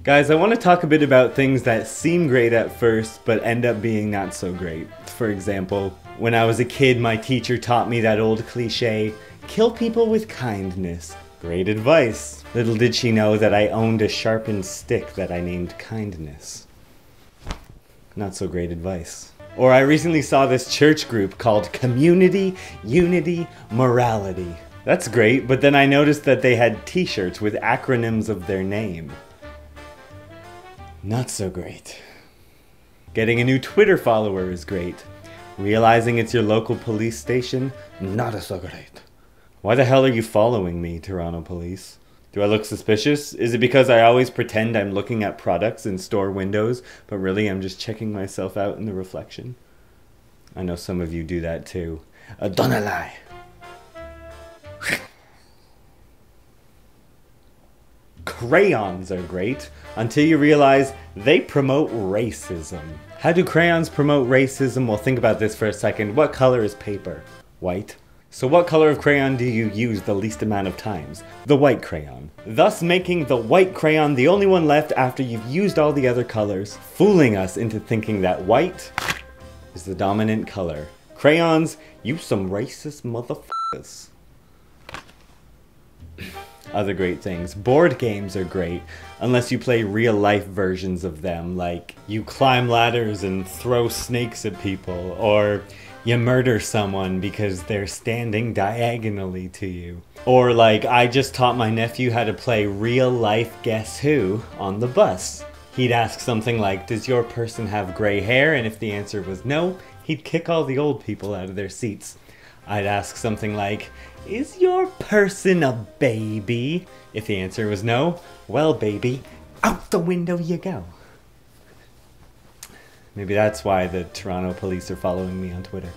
Guys, I want to talk a bit about things that seem great at first, but end up being not so great. For example, when I was a kid, my teacher taught me that old cliche, kill people with kindness. Great advice. Little did she know that I owned a sharpened stick that I named Kindness. Not so great advice. Or I recently saw this church group called Community, Unity, Morality. That's great, but then I noticed that they had t-shirts with acronyms of their name. Not so great. Getting a new Twitter follower is great. Realizing it's your local police station, not so great. Why the hell are you following me, Toronto police? Do I look suspicious? Is it because I always pretend I'm looking at products in store windows, but really I'm just checking myself out in the reflection? I know some of you do that too. Don't lie. Crayons are great until you realize they promote racism. How do crayons promote racism? Well, think about this for a second. What color is paper? White. So what color of crayon do you use the least amount of times? The white crayon. Thus making the white crayon the only one left after you've used all the other colors, fooling us into thinking that white is the dominant color. Crayons, you some racist motherfuckers. Other great things. Board games are great, unless you play real life versions of them, like you climb ladders and throw snakes at people, or you murder someone because they're standing diagonally to you. Or like I just taught my nephew how to play real life Guess Who on the bus. He'd ask something like, does your person have gray hair? And if the answer was no, he'd kick all the old people out of their seats. I'd ask something like, is your person a baby? If the answer was no, well baby, out the window you go. Maybe that's why the Toronto police are following me on Twitter.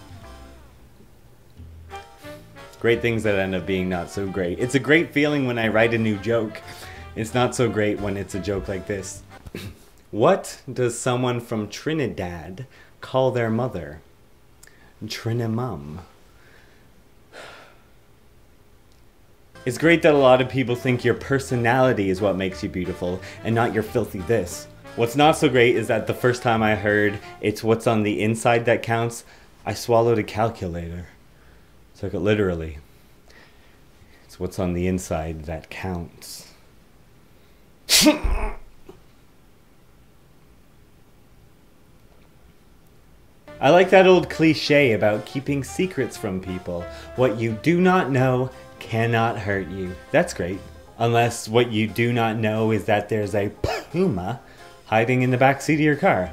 Great things that end up being not so great. It's a great feeling when I write a new joke. It's not so great when it's a joke like this. What does someone from Trinidad call their mother? Trinimum. It's great that a lot of people think your personality is what makes you beautiful and not your filthy this. What's not so great is that the first time I heard it's what's on the inside that counts, I swallowed a calculator. Took it literally. It's what's on the inside that counts. I like that old cliche about keeping secrets from people. What you do not know cannot hurt you. That's great. Unless what you do not know is that there's a puma hiding in the backseat of your car.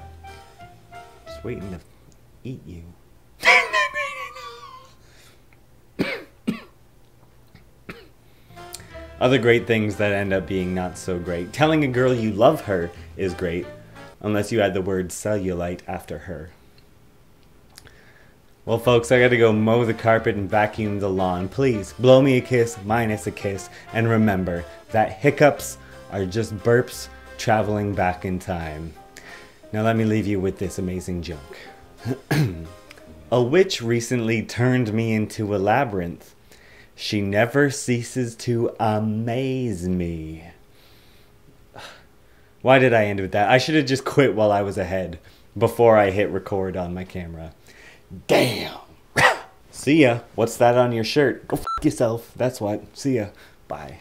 Just waiting to eat you. Other great things that end up being not so great. Telling a girl you love her is great, unless you add the word cellulite after her. Well folks, I gotta go mow the carpet and vacuum the lawn. Please, blow me a kiss, minus a kiss, and remember that hiccups are just burps traveling back in time. Now let me leave you with this amazing joke. A witch recently turned me into a labyrinth. She never ceases to amaze me. Why did I end with that? I should have just quit while I was ahead, before I hit record on my camera. Damn. See ya. What's that on your shirt? Go f*** yourself. That's what. See ya. Bye.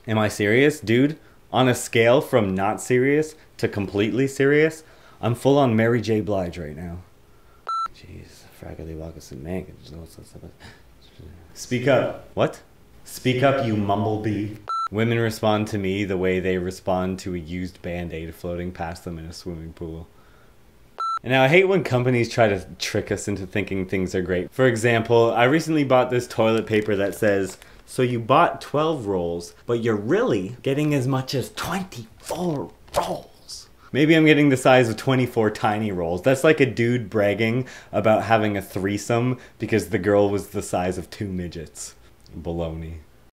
Am I serious? Dude, on a scale from not serious to completely serious, I'm full on Mary J. Blige right now. Jeez. Fraggly Walkerson, man. Speak up. What? Speak up, you mumblebee. Women respond to me the way they respond to a used Band-Aid floating past them in a swimming pool. And now I hate when companies try to trick us into thinking things are great. For example, I recently bought this toilet paper that says, so you bought 12 rolls, but you're really getting as much as 24 rolls. Maybe I'm getting the size of 24 tiny rolls. That's like a dude bragging about having a threesome because the girl was the size of 2 midgets. Baloney.